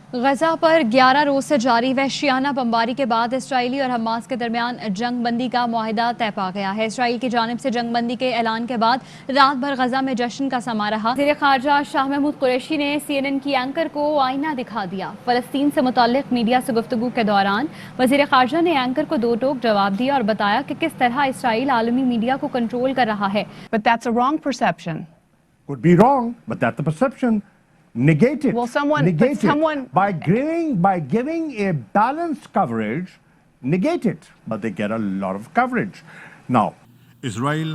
गजा पर 11 रोज से जारी वहशियाना बमबारी के बाद इसराइली और हमास के दरमियान जंग बंदी का मुआहिदा तय पा गया है। इसराइल की जानिब से जंग बंदी के ऐलान के बाद रात भर गजा में जश्न का समा रहा। वज़ीर ख़ारजा शाह महमूद कुरैशी ने CNN की एंकर को आईना दिखा दिया। फलस्तीन से मुताल्लिक मीडिया से गुफ्तगू के दौरान वज़ीर ख़ारजा ने एंकर को दो टोक जवाब दिया और बताया कि किस तरह इसराइल आलमी मीडिया को कंट्रोल कर रहा है। But that's a wrong perception. Could be wrong, but that's the perception. Negate it. Well, someone- negate but someone- it. By giving a balanced coverage, negate it. But they get a lot of coverage. Now, Israel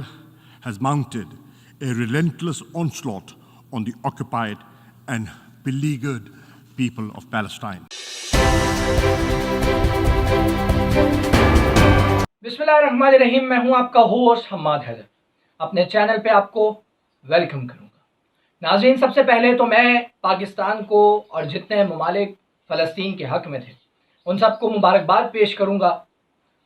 has mounted a relentless onslaught on the occupied and beleaguered people of Palestine. बिस्मिल्लाहिर्रहमानिर्रहीम। मैं हूं आपका host Hammad Haider. अपने channel पे आपको welcome करूंगा। नाज़रीन, सबसे पहले तो मैं पाकिस्तान को और जितने ममालिक फ़लस्तीन के हक़ में थे उन सबको मुबारकबाद पेश करूंगा।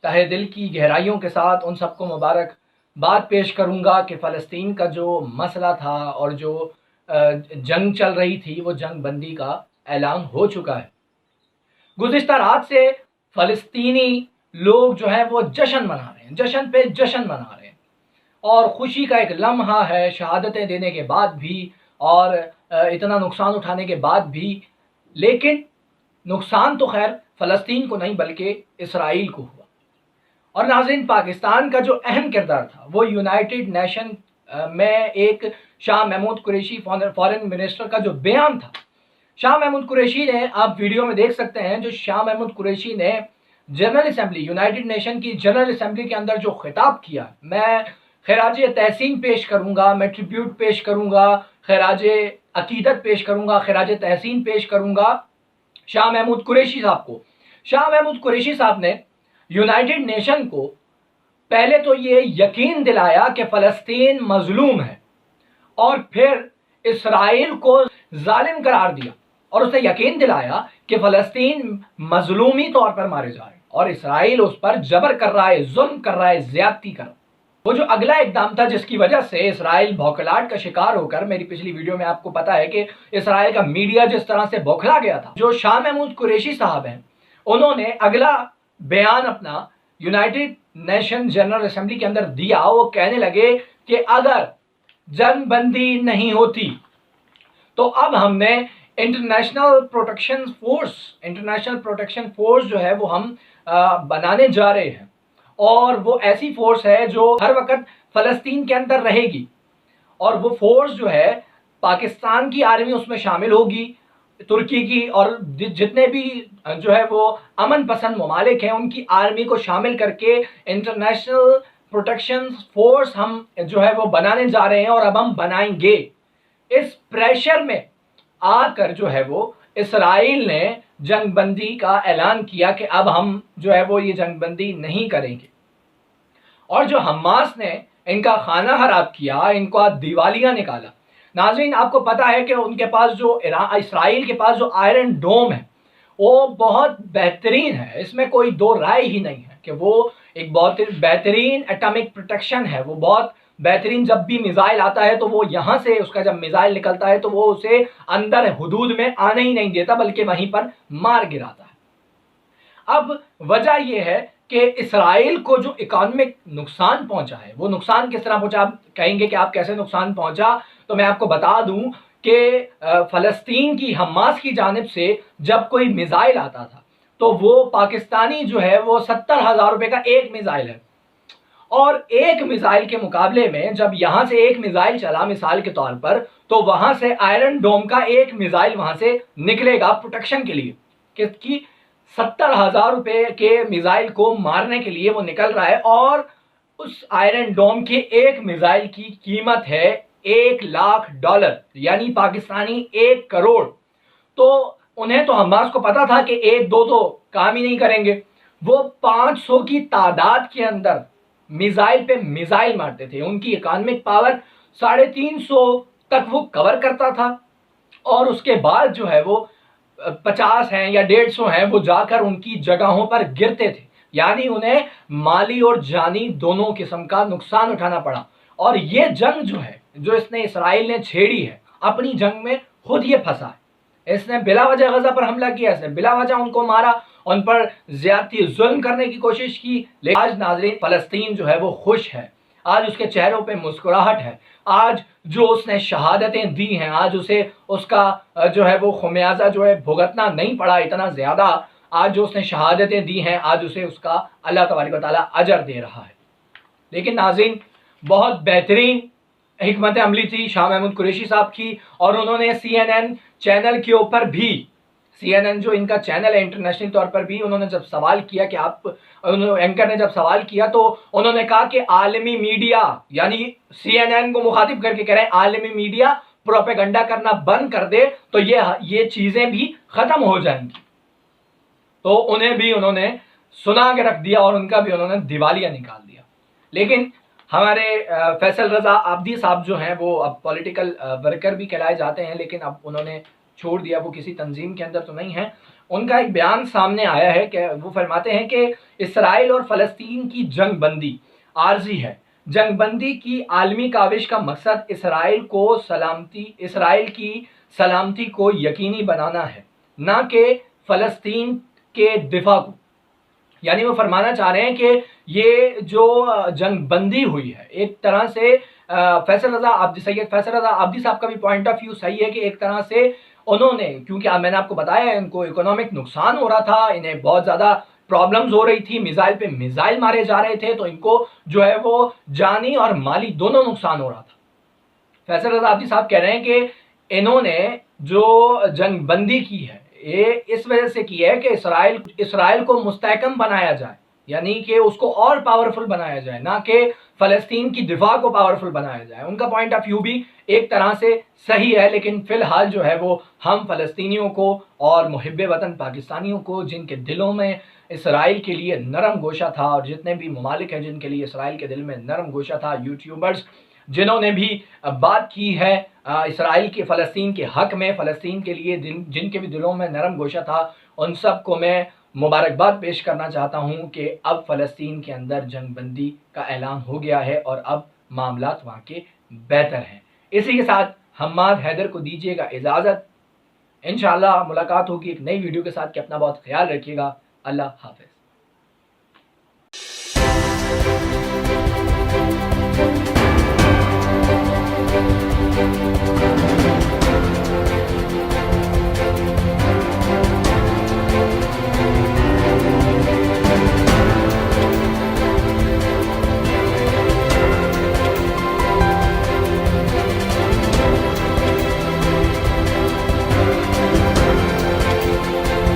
तहे दिल की गहराइयों के साथ उन सबको मुबारकबाद पेश करूंगा कि फ़लस्तीन का जो मसला था और जो जंग चल रही थी वो जंग बंदी का ऐलान हो चुका है। गुज़िश्ता रात से फ़लस्तीनी लोग जो है वो जश्न मना रहे हैं, जश्न पे जश्न मना रहे हैं और ख़ुशी का एक लम्हा है शहादतें देने के बाद भी और इतना नुकसान उठाने के बाद भी। लेकिन नुकसान तो खैर फ़लस्तीन को नहीं बल्कि इसराइल को हुआ। और नाज़रीन, पाकिस्तान का जो अहम किरदार था वो यूनाइटेड नेशन में एक शाह महमूद कुरैशी फॉरेन मिनिस्टर का जो बयान था, शाह महमूद कुरैशी ने, आप वीडियो में देख सकते हैं, जो शाह महमूद कुरैशी ने जनरल असम्बली, यूनाइटेड नेशन की जनरल असम्बली के अंदर जो खिताब किया, मैं खैराज तहसीन पेश करूँगा, मैं ट्रिब्यूट पेश करूँगा, खैराज अकीदत पेश करूँगा, खैराज तहसीन पेश करूँगा शाह महमूद कुरैशी साहब को। शाह महमूद कुरैशी साहब ने यूनाइटेड नेशन को पहले तो ये यकीन दिलाया कि फ़लस्तीन मजलूम है और फिर इसराइल को जालिम करार दिया और उसे यकीन दिलाया कि फ़लस्तीन मजलूमी तौर पर मारे जा रहे हैं और इसराइल उस पर जबर कर रहा है, जुल्म कर रहा है, ज़्यादती कर रहा है। वो जो अगला इक़दाम था जिसकी वजह से इसराइल भौखलाहट का शिकार होकर, मेरी पिछली वीडियो में आपको पता है कि इसराइल का मीडिया जिस तरह से बौखला गया था, जो शाह महमूद कुरैशी साहब हैं उन्होंने अगला बयान अपना यूनाइटेड नेशन जनरल असम्बली के अंदर दिया। वो कहने लगे कि अगर जंग बंदी नहीं होती तो अब हमने इंटरनेशनल प्रोटेक्शन फोर्स जो है वो हम बनाने जा रहे हैं और वो ऐसी फोर्स है जो हर वक्त फ़लस्तीन के अंदर रहेगी और वो फोर्स जो है पाकिस्तान की आर्मी उसमें शामिल होगी, तुर्की की, और जितने भी जो है वो अमन पसंद ममालिक हैं उनकी आर्मी को शामिल करके इंटरनेशनल प्रोटेक्शन फोर्स हम जो है वो बनाने जा रहे हैं और अब हम बनाएंगे। इस प्रेशर में आकर जो है वो इसराइल ने जंग बंदी का ऐलान किया कि अब हम जो है वो ये जंग बंदी नहीं करेंगे। और जो हमास ने इनका खाना खराब किया, इनको दिवालिया निकाला। नाज़रीन, आपको पता है कि उनके पास जो इसराइल के पास जो आयरन डोम है वो बहुत बेहतरीन है, इसमें कोई दो राय ही नहीं है कि वो एक बहुत बेहतरीन एटॉमिक प्रोटेक्शन है। वो बहुत बेहतरीन, जब भी मिसाइल आता है तो वो यहाँ से, उसका जब मिसाइल निकलता है तो वो उसे अंदर हुदूद में आने ही नहीं देता बल्कि वहीं पर मार गिराता है। अब वजह यह है कि इसराइल को जो इकोनॉमिक नुकसान पहुंचा है, वो नुकसान किस तरह पहुंचा। आप कहेंगे कि आप कैसे नुकसान पहुंचा, तो मैं आपको बता दूं कि फ़लस्तीन की हमास की जानिब से जब कोई मिसाइल आता था तो वो पाकिस्तानी जो है वो 70,000 रुपये का एक मिसाइल है और एक मिसाइल के मुकाबले में जब यहाँ से एक मिसाइल चला मिसाल के तौर पर, तो वहाँ से आयरन डोम का एक मिसाइल वहाँ से निकलेगा प्रोटेक्शन के लिए, किसकी 70,000 रुपये के मिसाइल को मारने के लिए वो निकल रहा है और उस आयरन डोम के एक मिसाइल की कीमत है $1,00,000 यानी पाकिस्तानी 1 करोड़। तो उन्हें तो हमास को पता था कि एक दो तो काम ही नहीं करेंगे, वो 500 की तादाद के अंदर मिसाइल पे मिसाइल मारते थे। उनकी इकोनॉमिक पावर 350 तक वो कवर करता था और उसके बाद जो है वो 50 हैं या 150 हैं वो जाकर उनकी जगहों पर गिरते थे, यानी उन्हें माली और जानी दोनों किस्म का नुकसान उठाना पड़ा। और ये जंग जो है, जो इसने इसराइल ने छेड़ी है, अपनी जंग में खुद ये फंसा है। इसने बिला वजह गजा पर हमला किया, इसने बिला वजह उनको मारा, उन पर ज्यादती जुल्म करने की कोशिश की। लेकिन आज नाज़रीन फ़लस्तीन जो है वो खुश है, आज उसके चेहरों पे मुस्कुराहट है। आज जो उसने शहादतें दी हैं, आज उसे उसका जो है वो खुमियाजा जो है भुगतना नहीं पड़ा इतना ज़्यादा। आज जो उसने शहादतें दी हैं, आज उसे उसका अल्लाह तबारक व तआला अजर दे रहा है। लेकिन नाज़रीन बहुत बेहतरीन हिकमत अमली थी शाह महमूद कुरैशी साहब की, और उन्होंने CNN चैनल के ऊपर भी, CNN जो इनका चैनल है इंटरनेशनल तौर पर भी, उन्होंने जब सवाल किया कि एंकर ने जब सवाल किया तो उन्होंने कहा कि आलमी मीडिया, यानी CNN को मुखातिब करके कह रहे हैं आलमी मीडिया प्रोपेगेंडा करना बंद कर दे तो ये चीजें भी खत्म हो जाएंगी। तो उन्हें भी उन्होंने सुना के रख दिया और उनका भी उन्होंने दिवालिया निकाल दिया। लेकिन हमारे फैसल रजा आब्दी साहब जो हैं वो अब पॉलिटिकल वर्कर भी कहलाए जाते हैं, लेकिन अब उन्होंने छोड़ दिया, वो किसी तंजीम के अंदर तो नहीं है। उनका एक बयान सामने आया है कि वो फरमाते हैं कि इसराइल और फ़लस्तीन की जंगबंदी आर्जी है। जंगबंदी की आलमी काविश का मकसद इसराइल की सलामती को यकीनी बनाना है, ना कि फ़लस्तीन के दिफा को। यानी वो फरमाना चाह रहे हैं कि ये जो जंगबंदी हुई है एक तरह से सैयद फैसल रजा आब्दी साहब का भी पॉइंट ऑफ व्यू सही है कि एक तरह से उन्होंने, क्योंकि मैंने आपको बताया इनको इकोनॉमिक नुकसान हो रहा था, इन्हें बहुत ज़्यादा प्रॉब्लम्स हो रही थी, मिसाइल पे मिसाइल मारे जा रहे थे, तो इनको जो है वो जानी और माली दोनों नुकसान हो रहा था। फैसल रजा आब्दी साहब कह रहे हैं कि इन्होंने जो जंगबंदी की है ये इस वजह से की है कि इसराइल को मुस्तहकम बनाया जाए, यानी कि उसको और पावरफुल बनाया जाए, ना कि फ़लस्तीन की दिफा को पावरफुल बनाया जाए। उनका पॉइंट ऑफ व्यू भी एक तरह से सही है, लेकिन फ़िलहाल जो है वो हम फ़लस्तीनियों को और मुहिब्बे वतन पाकिस्तानियों को, जिनके दिलों में इसराइल के लिए नरम गोशा था, और जितने भी ममालिक हैं जिनके लिए इसराइल के दिल में नरम गोशा था, यूट्यूबर्स जिन्होंने भी बात की है इसराइल के फ़लस्तीन के हक़ में, फ़लस्तीन के लिए जिनके भी दिलों में नरम गोशा था, उन सब को मैं मुबारकबाद पेश करना चाहता हूँ कि अब फ़लस्तीन के अंदर जंगबंदी का ऐलान हो गया है और अब मामलात वहाँ के बेहतर हैं। इसी के साथ हम्माद हैदर को दीजिएगा इजाज़त। इंशाअल्लाह मुलाकात होगी एक नई वीडियो के साथ, कि अपना बहुत ख्याल रखिएगा। अल्लाह हाफ़िज़।